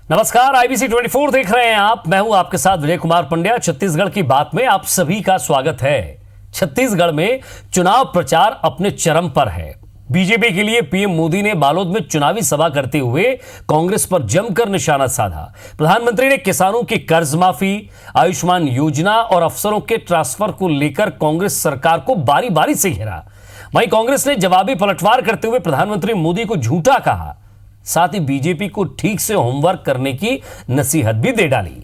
नमस्कार, IBC 24 देख रहे हैं आप। मैं हूं आपके साथ विजय कुमार पंड्या। छत्तीसगढ़ की बात में आप सभी का स्वागत है। छत्तीसगढ़ में चुनाव प्रचार अपने चरम पर है। बीजेपी के लिए पीएम मोदी ने बालोद में चुनावी सभा करते हुए कांग्रेस पर जमकर निशाना साधा। प्रधानमंत्री ने किसानों की कर्ज माफी, आयुष्मान योजना और अफसरों के ट्रांसफर को लेकर कांग्रेस सरकार को बारी बारी से घेरा। वहीं कांग्रेस ने जवाबी पलटवार करते हुए प्रधानमंत्री मोदी को झूठा कहा। साथ ही बीजेपी को ठीक से होमवर्क करने की नसीहत भी दे डाली।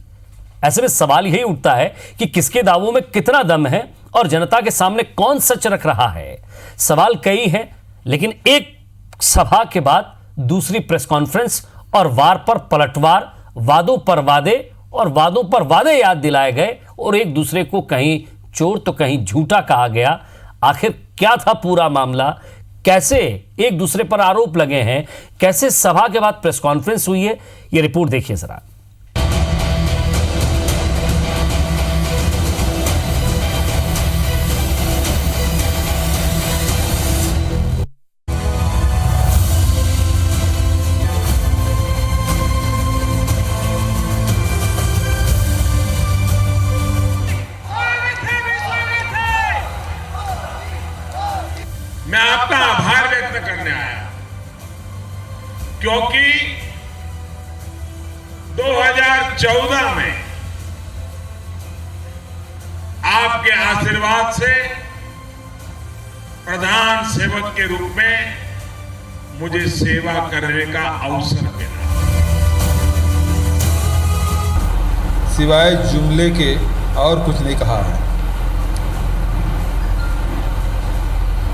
ऐसे में सवाल यही उठता है कि किसके दावों में कितना दम है और जनता के सामने कौन सच रख रहा है। सवाल कई हैं, लेकिन एक सभा के बाद दूसरी प्रेस कॉन्फ्रेंस और वार पर पलटवार, वादों पर वादे और वादों पर वादे याद दिलाए गए और एक दूसरे को कहीं चोर तो कहीं झूठा कहा गया। आखिर क्या था पूरा मामला? कैसे एक दूसरे पर आरोप लगे हैं? कैसे सभा के बाद प्रेस कॉन्फ्रेंस हुई है? यह रिपोर्ट देखिए जरा। मैं आपका आभार व्यक्त करने आया क्योंकि 2014 में आपके आशीर्वाद से प्रधान सेवक के रूप में मुझे सेवा करने का अवसर मिला। सिवाय जुमले के और कुछ नहीं कहा है।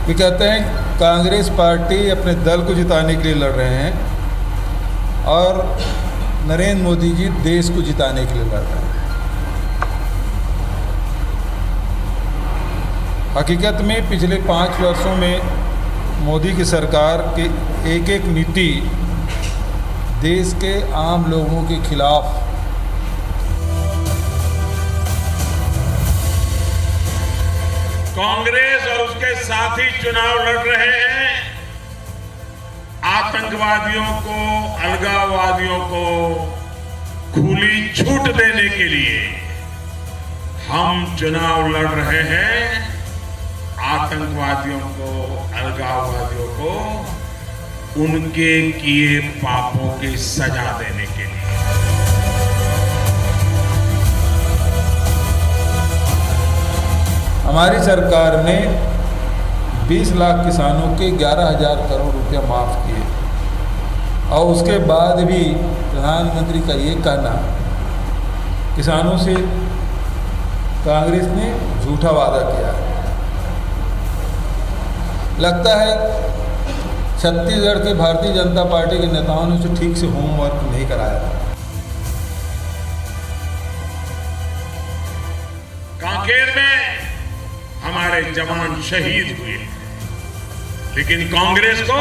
वे कहते हैं कांग्रेस पार्टी अपने दल को जिताने के लिए लड़ रहे हैं और नरेंद्र मोदी जी देश को जिताने के लिए लड़ रहे हैं। हकीकत में पिछले 5 वर्षों में मोदी की सरकार की एक एक नीति देश के आम लोगों के खिलाफ कांग्रेस और उसके साथी चुनाव लड़ रहे हैं आतंकवादियों को, अलगाववादियों को खुली छूट देने के लिए। हम चुनाव लड़ रहे हैं आतंकवादियों को, अलगाववादियों को उनके किए पापों की सजा देने के लिए। हमारी सरकार ने 20 लाख किसानों के 11,000 करोड़ रुपया माफ किए और उसके बाद भी प्रधानमंत्री का ये कहना किसानों से कांग्रेस ने झूठा वादा किया है। लगता है छत्तीसगढ़ के भारतीय जनता पार्टी के नेताओं ने उसे ठीक से होमवर्क नहीं कराया था। कांकेर में हमारे जवान शहीद हुए, लेकिन कांग्रेस को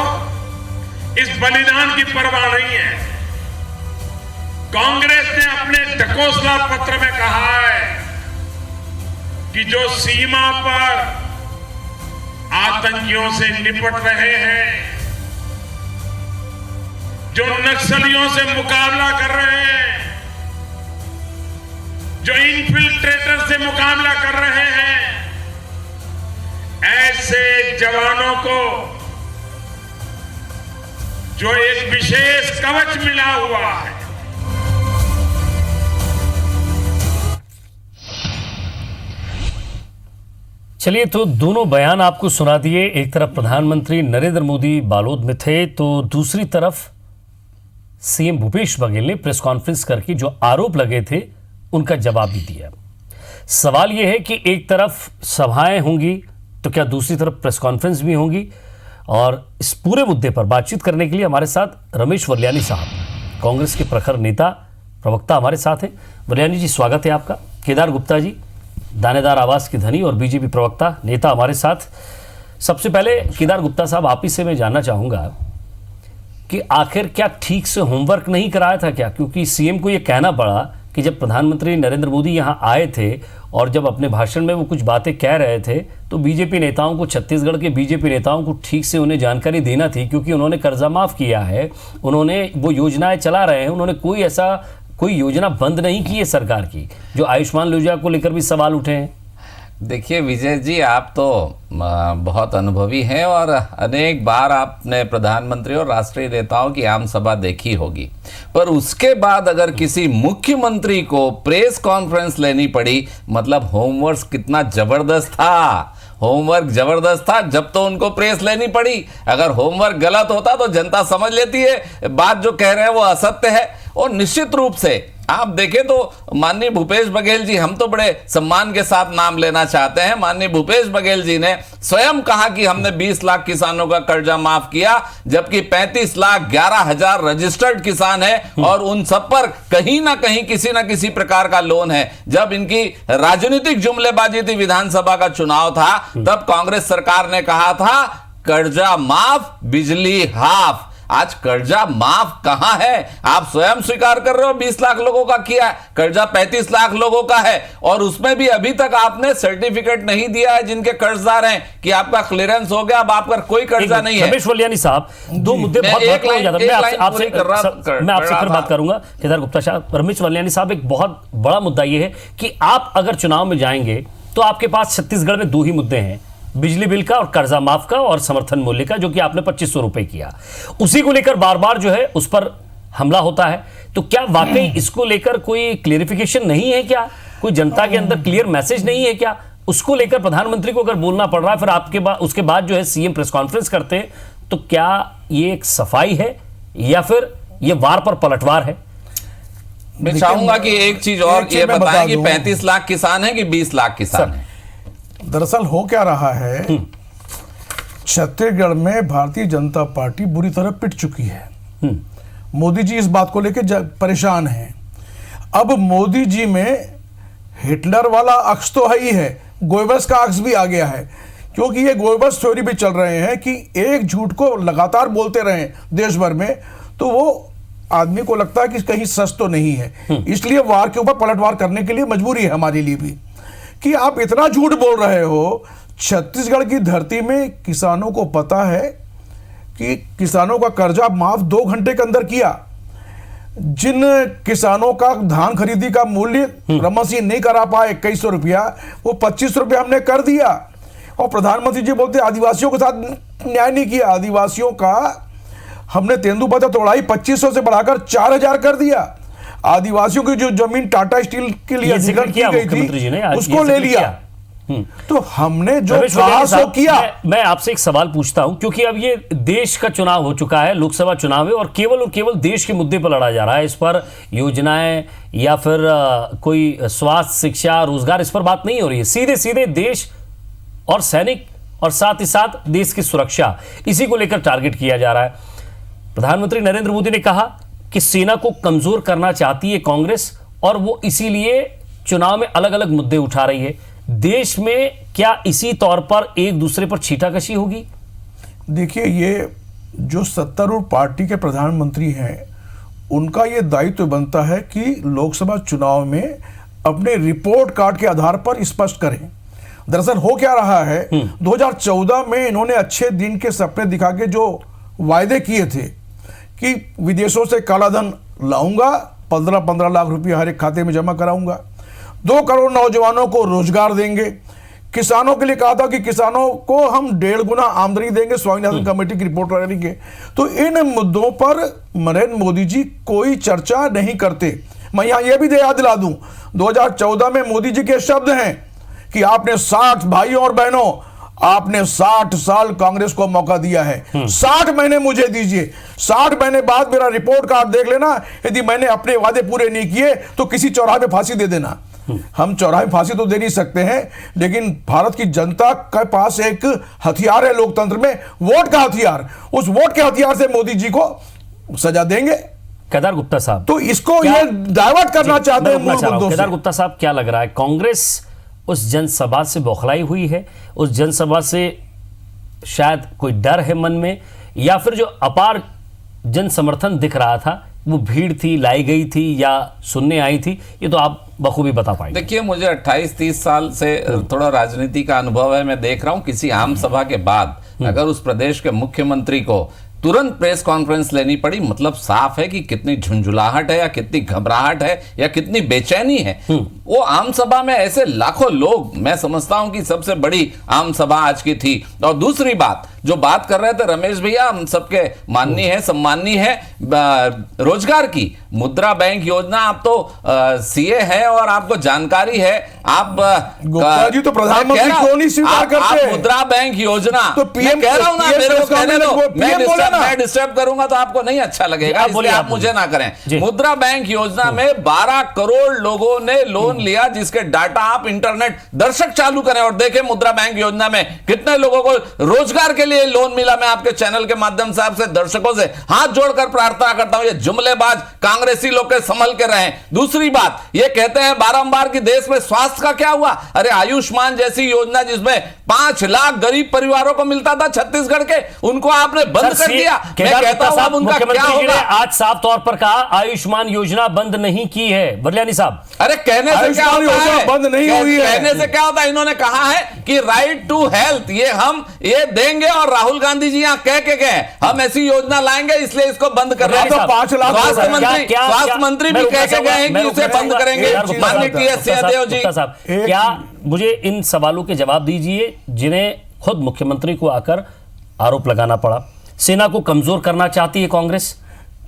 इस बलिदान की परवाह नहीं है। कांग्रेस ने अपने ढकोसला पत्र में कहा है कि जो सीमा पर आतंकियों से निपट रहे हैं, जो नक्सलियों से मुकाबला कर रहे हैं, जो इन्फिल्ट्रेटर से मुकाबला कर रहे हैं, ऐसे जवानों को जो एक विशेष कवच मिला हुआ है। चलिए, तो दोनों बयान आपको सुना दिए। एक तरफ प्रधानमंत्री नरेंद्र मोदी बालोद में थे, तो दूसरी तरफ सीएम भूपेश बघेल ने प्रेस कॉन्फ्रेंस करके जो आरोप लगे थे उनका जवाब भी दिया। सवाल यह है कि एक तरफ सभाएं होंगी तो क्या दूसरी तरफ प्रेस कॉन्फ्रेंस भी होंगी? और इस पूरे मुद्दे पर बातचीत करने के लिए हमारे साथ रमेश वल्यानी साहब, कांग्रेस के प्रखर नेता, प्रवक्ता हमारे साथ हैं। वल्यानी जी, स्वागत है आपका। केदार गुप्ता जी, दानेदार आवाज के धनी और बीजेपी प्रवक्ता, नेता हमारे साथ। सबसे पहले केदार गुप्ता साहब, आप ही से मैं जानना चाहूँगा कि आखिर क्या ठीक से होमवर्क नहीं कराया था क्या? क्योंकि सीएम को ये कहना पड़ा कि जब प्रधानमंत्री नरेंद्र मोदी यहाँ आए थे और जब अपने भाषण में वो कुछ बातें कह रहे थे तो बीजेपी नेताओं को, छत्तीसगढ़ के बीजेपी नेताओं को ठीक से उन्हें जानकारी देना थी, क्योंकि उन्होंने कर्जा माफ किया है, उन्होंने वो योजनाएं चला रहे हैं, उन्होंने कोई योजना बंद नहीं की है सरकार की। जो आयुष्मान योजना को लेकर भी सवाल उठे हैं। देखिए विजय जी, आप तो बहुत अनुभवी हैं और अनेक बार आपने प्रधानमंत्री और राष्ट्रीय नेताओं की आम सभा देखी होगी, पर उसके बाद अगर किसी मुख्यमंत्री को प्रेस कॉन्फ्रेंस लेनी पड़ी, मतलब होमवर्क कितना जबरदस्त था, होमवर्क जबरदस्त था, जब तो उनको प्रेस लेनी पड़ी। अगर होमवर्क गलत होता तो जनता समझ लेती है बात जो कह रहे हैं वो असत्य है। और निश्चित रूप से आप देखें तो माननीय भूपेश बघेल जी, हम तो बड़े सम्मान के साथ नाम लेना चाहते हैं, माननीय भूपेश बघेल जी ने स्वयं कहा कि हमने 20 लाख किसानों का कर्जा माफ किया, जबकि 35,11,000 रजिस्टर्ड किसान है और उन सब पर कहीं ना कहीं किसी ना किसी प्रकार का लोन है। जब इनकी राजनीतिक जुमलेबाजी थी, विधानसभा का चुनाव था, तब कांग्रेस सरकार ने कहा था कर्जा माफ, बिजली हाफ। आज कर्जा माफ कहां है? आप स्वयं स्वीकार कर रहे हो 20 लाख लोगों का किया, कर्जा 35 लाख लोगों का है और उसमें भी अभी तक आपने सर्टिफिकेट नहीं दिया है जिनके कर्जदार हैं कि आपका क्लियरेंस हो गया, अब आपका कोई कर्जा नहीं है। रमेश वलियानी साहब, दो मुद्दे बहुत मैं आपसे फिर बात करूंगा केदार गुप्ता साहब। रमेश वलियानी साहब, एक बहुत बड़ा मुद्दा यह है कि आप अगर चुनाव में जाएंगे तो आपके पास छत्तीसगढ़ में दो ही मुद्दे हैं, बिजली बिल का और कर्जा माफ का और समर्थन मूल्य का, जो कि आपने 2500 रुपए किया। उसी को लेकर बार बार जो है उस पर हमला होता है। तो क्या वाकई इसको लेकर कोई क्लियरिफिकेशन नहीं है क्या? कोई जनता के अंदर क्लियर मैसेज नहीं है क्या? उसको लेकर प्रधानमंत्री को अगर बोलना पड़ रहा है, फिर आपके बाद उसके बाद जो है सीएम प्रेस कॉन्फ्रेंस करते हैं, तो क्या ये एक सफाई है या फिर ये वार पर पलटवार है? मैं चाहूंगा कि एक चीज और ये बताएं कि 35 लाख किसान है कि 20 लाख किसान है। दरअसल हो क्या रहा है, छत्तीसगढ़ में भारतीय जनता पार्टी बुरी तरह पिट चुकी है। मोदी जी इस बात को लेकर परेशान हैं। अब मोदी जी में हिटलर वाला अक्स तो है ही है, गोएबल्स का अक्स भी आ गया है, क्योंकि ये गोएबल्स थ्योरी भी चल रहे हैं कि एक झूठ को लगातार बोलते रहें देश भर में, तो वो आदमी को लगता है कि कहीं सच तो नहीं है, इसलिए वार के ऊपर पलटवार करने के लिए मजबूरी है हमारे लिए भी कि आप इतना झूठ बोल रहे हो। छत्तीसगढ़ की धरती में किसानों को पता है कि किसानों का कर्जा माफ 2 घंटे के अंदर किया। जिन किसानों का धान खरीदी का मूल्य रमन सिंह नहीं करा पाए 2100 रुपया, वो 25 रुपया हमने कर दिया। और प्रधानमंत्री जी बोलते आदिवासियों के साथ न्याय नहीं किया। आदिवासियों का हमने तेंदुपत्ता तोड़ाई 2500 से बढ़ाकर 4000 कर दिया। आदिवासियों की जो जमीन टाटा स्टील के लिए अधिग्रहण की गई थी उसको ले लिया। तो हमने जो कहा सो किया। मैं आपसे एक सवाल पूछता हूं, क्योंकि अब ये देश का चुनाव हो चुका है, लोकसभा चुनाव है, और केवल देश के मुद्दे पर लड़ा जा रहा है। इस पर योजनाएं या फिर कोई स्वास्थ्य, शिक्षा, रोजगार, इस पर बात नहीं हो रही है। सीधे सीधे देश और सैनिक और साथ ही साथ देश की सुरक्षा, इसी को लेकर टारगेट किया जा रहा है। प्रधानमंत्री नरेंद्र मोदी ने कहा कि सेना को कमजोर करना चाहती है कांग्रेस, और वो इसीलिए चुनाव में अलग अलग मुद्दे उठा रही है। देश में क्या इसी तौर पर एक दूसरे पर छींटाकशी होगी? देखिए, ये जो सत्तारूढ़ पार्टी के प्रधानमंत्री हैं, उनका ये दायित्व बनता है कि लोकसभा चुनाव में अपने रिपोर्ट कार्ड के आधार पर स्पष्ट करें। दरअसल हो क्या रहा है, 2014 में इन्होंने अच्छे दिन के सपने दिखा के जो वायदे किए थे कि विदेशों से काला धन लाऊंगा, 15-15 लाख रुपया हर एक खाते में जमा कराऊंगा, 2 करोड़ नौजवानों को रोजगार देंगे, किसानों के लिए कहा था कि किसानों को हम 1.5 गुना आमदनी देंगे, स्वामीनाथन कमेटी की रिपोर्ट करेंगे। तो इन मुद्दों पर नरेंद्र मोदी जी कोई चर्चा नहीं करते। मैं यहां यह भी याद दिला दूं, 2014 में मोदी जी के शब्द हैं कि आपने 60 भाइयों और बहनों, आपने 60 साल कांग्रेस को मौका दिया है, 60 महीने मुझे दीजिए, 60 महीने बाद मेरा रिपोर्ट कार्ड देख लेना, यदि मैंने अपने वादे पूरे नहीं किए तो किसी चौराहे में फांसी दे देना। हम चौराहे में फांसी तो दे नहीं सकते हैं, लेकिन भारत की जनता के पास एक हथियार है लोकतंत्र में, वोट का हथियार। उस वोट के हथियार से मोदी जी को सजा देंगे। केदार गुप्ता साहब, तो इसको ये डाइवर्ट करना चाहते हैं मूल मुद्दों से। केदार गुप्ता साहब, क्या लग रहा है, कांग्रेस उस जनसभा से बौखलाई हुई है? उस जनसभा से शायद कोई डर है मन में, या फिर जो अपार जन समर्थन दिख रहा था वो भीड़ थी, लाई गई थी या सुनने आई थी, ये तो आप बखूबी बता पाएंगे। देखिए, मुझे 28-30 साल से थोड़ा राजनीति का अनुभव है। मैं देख रहा हूं किसी आम सभा के बाद अगर उस प्रदेश के मुख्यमंत्री को तुरंत प्रेस कॉन्फ्रेंस लेनी पड़ी, मतलब साफ है कि कितनी झुंझुलाहट है या कितनी घबराहट है या कितनी बेचैनी है। वो आम सभा में ऐसे लाखों लोग, मैं समझता हूं कि सबसे बड़ी आम सभा आज की थी। और दूसरी बात जो बात कर रहे थे रमेश भैया, हम सबके माननीय है, सम्माननीय है, रोजगार की मुद्रा बैंक योजना। आप तो सीए है और आपको जानकारी है। आप गुप्ता जी तो प्रधानमंत्री क्यों नहीं स्वीकार करते? आप मुद्रा बैंक योजना तो पीएम कह रहा हूं ना, मेरे को कहने दो, मैं ना। डिस्टर्ब करूंगा तो आपको नहीं अच्छा लगेगा, इसलिए आप मुझे ना करें। मुद्रा बैंक योजना में 12 करोड़ लोगों ने लोन लिया, जिसके डाटा आप इंटरनेट दर्शक चालू करें और देखें मुद्रा बैंक योजना में कितने लोगों को रोजगार के लिए लोन मिला। मैं आपके चैनल के माध्यम से आपसे दर्शकों से हाथ जोड़कर प्रार्थना करता हूं, ये जुमलेबाज कांग्रेसी लोग के संभल के रहें। दूसरी बात, ये कहते हैं बारंबार कि देश में स्वास्थ्य का क्या हुआ। अरे आयुष्मान जैसी योजना जिसमें 5 लाख गरीब परिवारों को मिलता था छत्तीसगढ़ के, उनको आपने बंद कर दिया। मैं कहता हूं अब उनका क्या होगा। आज साफ तौर पर कहा आयुष्मान योजना बंद नहीं की है वरल्यानी साहब। अरे कहने से क्या होता है, बंद नहीं हुई है। कहने से क्या होता है, इन्होंने कहा है कि राइट टू हेल्थ ये हम ये देंगे और राहुल गांधी जी यहां कह के गए हम ऐसी योजना लाएंगे इसलिए इसको बंद कर रहे हैं। तो 5 लाख स्वास्थ्य मंत्री भी कह के गए हैं कि उसे बंद करेंगे। माननीय टीएस सिंहदेव जी, क्या मुझे इन सवालों के जवाब दीजिए जिन्हें खुद मुख्यमंत्री को आकर आरोप लगाना पड़ा। सेना को कमजोर करना चाहती है कांग्रेस,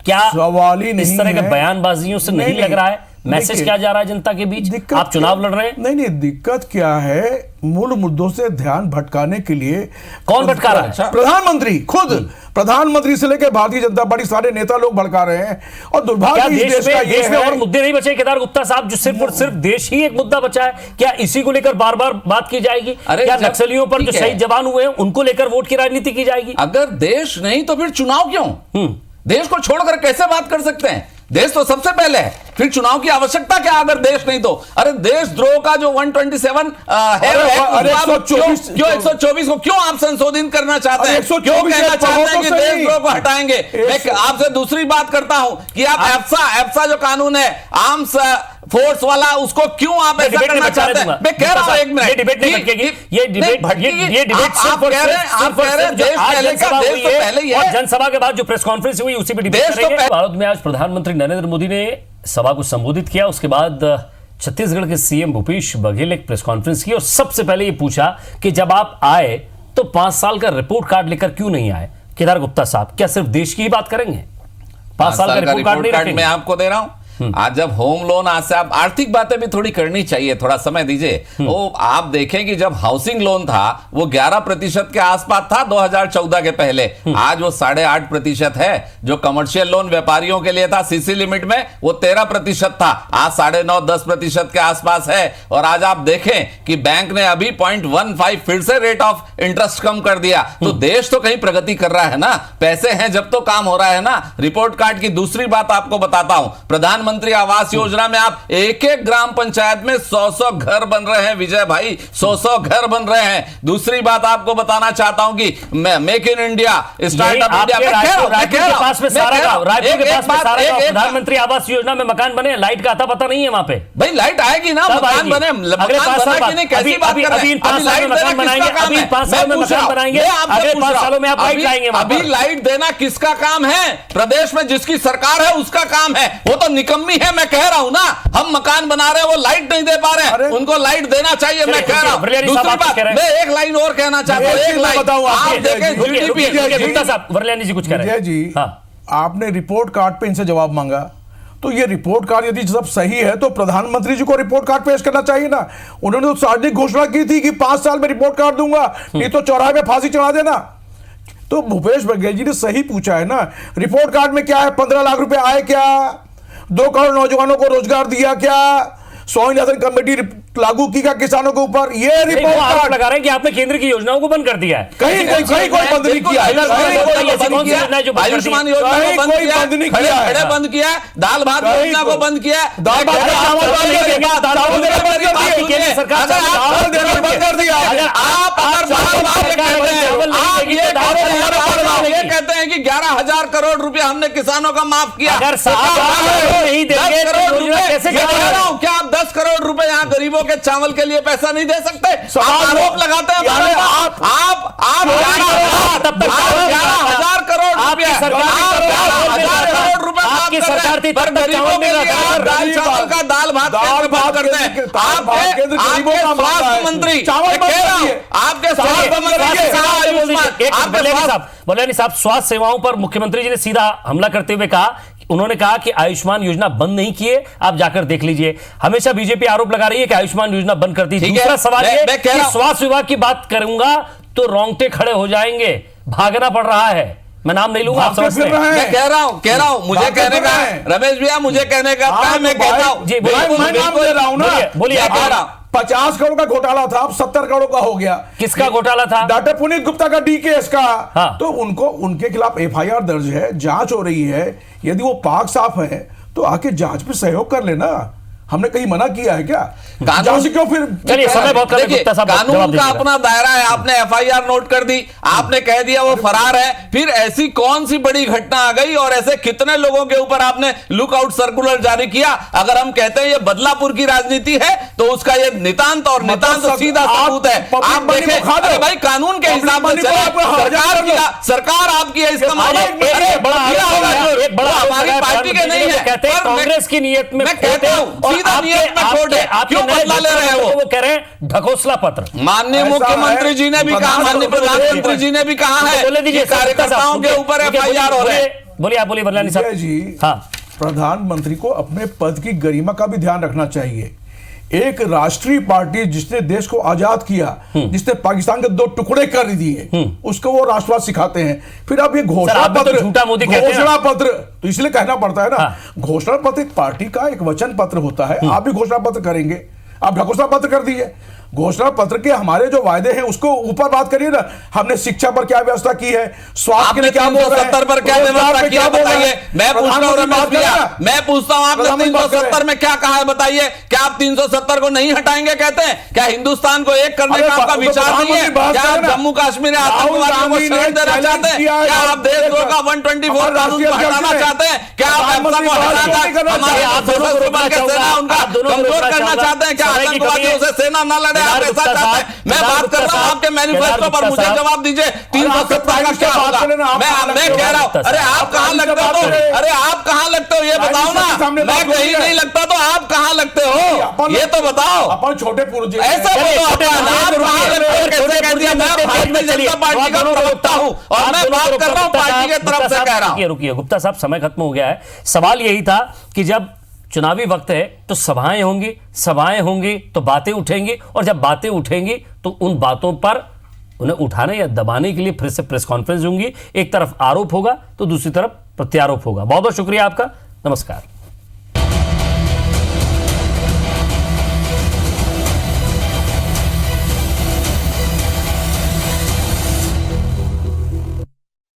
क्या सवाल ही नहीं इस तरह के है। बयानबाजियों से नहीं लग रहा है? मैसेज क्या जा रहा है जनता के बीच? आप चुनाव लड़ रहे हैं। नहीं, दिक्कत क्या है, मूल मुद्दों से ध्यान भटकाने के लिए कौन भटका रहा है? प्रधानमंत्री खुद। प्रधानमंत्री से लेकर भारतीय जनता पार्टी सारे नेता लोग भड़का रहे हैं। और दुर्भाग्य देश में और मुद्दे नहीं बचे केदार गुप्ता साहब, जो सिर्फ और सिर्फ देश ही एक मुद्दा बचा है। क्या इसी को लेकर बार बार बात की जाएगी? क्या नक्सलियों पर जो शहीद जवान हुए हैं उनको लेकर वोट की राजनीति की जाएगी? अगर देश नहीं तो फिर चुनाव क्यों? देश को छोड़कर कैसे बात कर सकते हैं? देश तो सबसे पहले है, फिर चुनाव की आवश्यकता क्या अगर देश नहीं तो? अरे देशद्रोह का जो 127 है, क्यों 124 को क्यों आप संशोधित करना चाहते हैं? क्यों कहना चाहते हैं कि देशद्रोह को हटाएंगे? मैं आपसे दूसरी बात करता हूं कि आप एप्सा जो कानून है आर्म्स फोर्स वाला, उसको क्यों आप ऐसा करना चाहते हैं? मैं कह रहा हूं, एक मिनट, ये डिबेट नहीं भटकेगी, ये डिबेट आप कह रहे हैं देश पहले का, देश तो पहले ही है। जनसभा के बाद जो प्रेस कॉन्फ्रेंस हुई उसी पे डिबेट करेंगे। भारत में आज प्रधानमंत्री नरेंद्र मोदी ने सभा को संबोधित किया, उसके बाद छत्तीसगढ़ के सीएम भूपेश बघेल ने एक प्रेस कॉन्फ्रेंस की और सबसे पहले ये पूछा कि जब आप आए तो 5 साल का रिपोर्ट कार्ड लेकर क्यों नहीं आए? केदार गुप्ता साहब, क्या सिर्फ देश की ही बात करेंगे? 5 साल का रिपोर्ट कार्ड नहीं रखेंगे? मैं आपको दे रहा हूं। आज जब होम लोन, आज से आप आर्थिक बातें भी थोड़ी करनी चाहिए, थोड़ा समय दीजिए। वो आप देखें कि जब हाउसिंग लोन था वो 11% के आसपास था 2014 के पहले, आज वो 8.5% है। जो कमर्शियल लोन व्यापारियों के लिए था सीसी लिमिट में, वो 13% था, आज 9.5-10% के आसपास है। और आज आप देखें कि बैंक ने अभी 0.15 फिर से रेट ऑफ इंटरेस्ट कम कर दिया। तो देश तो कहीं प्रगति कर रहा है ना, पैसे हैं जब तो काम हो रहा है ना। रिपोर्ट कार्ड की दूसरी बात आपको बताता हूं, प्रधानमंत्री आवास योजना में आप एक ग्राम पंचायत में 100 घर बन रहे हैं विजय भाई, 100 घर बन रहे हैं। दूसरी बात आपको बताना चाहता हूं कि make in India, startup India, Raipur के पास में प्रधानमंत्री आवास योजना में मकान बने, लाइट का आता पता नहीं है वहां पे। भाई लाइट आएगी ना, मकान बने, मकान बना कि नहीं, कैसी बात कर रहे हैं? अभी लाइट देना किसका काम है? 5 साल में मकान बनाएंगे, अगले 5 सालों में आप लाइट लाएंगे। अभी लाइट देना किसका काम है? प्रदेश में जिसकी सरकार है उसका काम है। वो तो निकम्मी है, मैं कह रहा हूं ना। हम मकान बना रहे हैं, वो लाइट नहीं दे पा रहे हैं, उनको लाइट देना चाहिए, मैं कह रहा हूं। दूसरी बात, मैं एक लाइन और कहना चाहता हूं, एक लाइन आप देखें जीडीपी। गुप्ता साहब, वरल्यानी जी कुछ कह रहे हैं जी। आपने रिपोर्ट कार्ड पे इनसे जवाब मांगा, तो ये रिपोर्ट कार्ड यदि सब सही है तो प्रधानमंत्री जी को रिपोर्ट कार्ड पेश करना चाहिए ना। उन्होंने तो सार्वजनिक घोषणा की थी कि 5 साल में रिपोर्ट कार्ड दूंगा, नहीं तो चौराहे में फांसी चढ़ा देना। तो भूपेश बघेल जी ने सही पूछा है ना, रिपोर्ट कार्ड में क्या है? 15 लाख रुपए आए क्या? 2 करोड़ नौजवानों को रोजगार दिया क्या? स्वामी नाथन कमेटी लागू की का किसानों के ऊपर? ये रिपोर्ट कार्ड लगा रहे हैं कि आपने केंद्र की योजनाओं को बंद कर दिया है। कहीं कोई बंद नहीं किया, आयुष्मान योजना को बंद किया, बंद किया, दाल भात योजना को बंद किया, दाल भात केंद्र सरकार बंद कर दिया। आप आप ये कहते हैं कि 11,000 करोड़ रुपए हमने किसानों का माफ किया। अगर नहीं देंगे तो योजना कैसे चलेगी? क्या आप 10 करोड़ रुपए यहाँ गरीबों के चावल के लिए पैसा नहीं दे सकते? आप आरोप लगाते हैं हमारे पास। आप 11,000 करोड़ रुपए, 11,000 करोड़ रुपए आपकी सरकार थी, पर गरीबों के लिए आप दाल चावल का दाल भात कैसे बंद करते हैं? आपके स्वास्थ्य मंत्री, आपके स्वास्थ्य बोले साहब, स्वास्थ्य सेवाओं पर मुख्यमंत्री जी ने सीधा हमला करते हुए कहा, उन्होंने कहा कि आयुष्मान योजना बंद नहीं किए, आप जाकर देख लीजिए। हमेशा बीजेपी आरोप लगा रही है कि आयुष्मान योजना बंद कर दी। दूसरा सवाल ये कि स्वास्थ्य विभाग की बात करूंगा तो रोंगटे खड़े हो जाएंगे, भागना पड़ रहा है। मैं नाम नहीं लूंगा, आप समझते हैं। मैं कह रहा हूं मुझे कहने का है रमेश भैया, मुझे कहने का मैं कहता हूं जी, बोलिए। 50 करोड़ का घोटाला था, अब 70 करोड़ का हो गया। किसका घोटाला था? डॉक्टर पुनीत गुप्ता का डीकेएस का। हाँ। तो उनके खिलाफ एफआईआर दर्ज है, जांच हो रही है। यदि वो पाक साफ है तो आके जांच में सहयोग कर लेना। हमने कहीं मना किया है क्या? कानून क्यों फिर? चलिए, समय बहुत कम है, गुप्ता साहब कानून का अपना दायरा है। आपने एफआईआर नोट कर दी, आपने कह दिया वो फरार है, फिर ऐसी कौन सी बड़ी घटना आ गई और ऐसे कितने लोगों के ऊपर आपने लुकआउट सर्कुलर जारी किया? अगर हम कहते हैं ये बदलापुर की राजनीति है तो उसका ये नितांत और नितांत सीधा सबूत है। आप देखें, अरे भाई कानून के हिसाब से सरकार आपकी है, इसका मतलब हमारी पार्टी के नहीं है। कांग्रेस की नियत में मैं कहता हूं क्यों बदला ले रहे हैं? वो कह रहे हैं ढकोसला पत्र। माननीय मुख्यमंत्री जी ने भी कहा, माननीय प्रधानमंत्री जी ने भी कहा है, बोले दीजिए कार्यकर्ताओं के ऊपर एफआईआर हो रहे हैं। बोलिए, आप बोलिए बरलानी साहब जी। हाँ, प्रधानमंत्री को अपने पद की गरिमा का भी ध्यान रखना चाहिए। एक राष्ट्रीय पार्टी जिसने देश को आजाद किया, जिसने पाकिस्तान के 2 टुकड़े कर दिए, उसको वो राष्ट्रवाद सिखाते हैं। फिर अब ये घोषणा पत्र, झूठा मोदी कहते हैं। घोषणा पत्र तो इसलिए कहना पड़ता है ना। घोषणा पत्र एक पार्टी का एक वचन पत्र होता है। आप भी घोषणा पत्र करेंगे, आप घोषणा पत्र कर दिए। घोषणा पत्र के हमारे जो वायदे हैं उसको ऊपर बात करिए ना। हमने शिक्षा पर क्या व्यवस्था की है, स्वास्थ्य के लिए क्या बोल रहे हैं, 370 पर क्या व्यवस्था किया बताइए। मैं पूछता हूं रमेश भैया, मैं पूछता हूं आपने 370 में क्या कहा है बताइए। क्या आप 370 को नहीं हटाएंगे कहते हैं? क्या हिंदुस्तान को एक करने का आपका विचार नहीं है? क्या आप जम्मू कश्मीर आतंकवादियों को शरण देना चाहते हैं? क्या आप देशद्रोह का 124 कानून को हटाना चाहते हैं? क्या आप एमसा को हटाकर हमारे सशस्त्र बल के सेना उनका कमजोर करना चाहते हैं? क्या आतंकवादियों से सेना न लड़े आप ऐसा चाहते हैं? मैं बात कर रहा हूं आपके मैनिफेस्टो पर, मुझे जवाब दीजिए। 370 का क्या होगा? मैं कह रहा हूं, अरे आप कहां लगते हो? अरे आप कहां लगते हो ये बताओ ना। मैं कहीं नहीं लगता तो आप कहां लगते हो ये तो बताओ। अपन छोटे पुरुष ऐसा बोलो, आप कहां लगते हो? कैसे कह दिया? मैं भारतीय जनता पार्टी का प्रवक्ता हूं और मैं बात कर रहा हूं पार्टी के तरफ से कह रहा हूं। रुकिए गुप्ता साहब, समय खत्म हो गया है। सवाल यही था कि जब चुनावी वक्त है तो सभाएं होंगी तो बातें उठेंगी, और जब बातें उठेंगी तो उन बातों पर उन्हें उठाने या दबाने के लिए फिर से प्रेस कॉन्फ्रेंस होंगी। एक तरफ आरोप होगा तो दूसरी तरफ प्रत्यारोप होगा। बहुत बहुत शुक्रिया आपका। नमस्कार।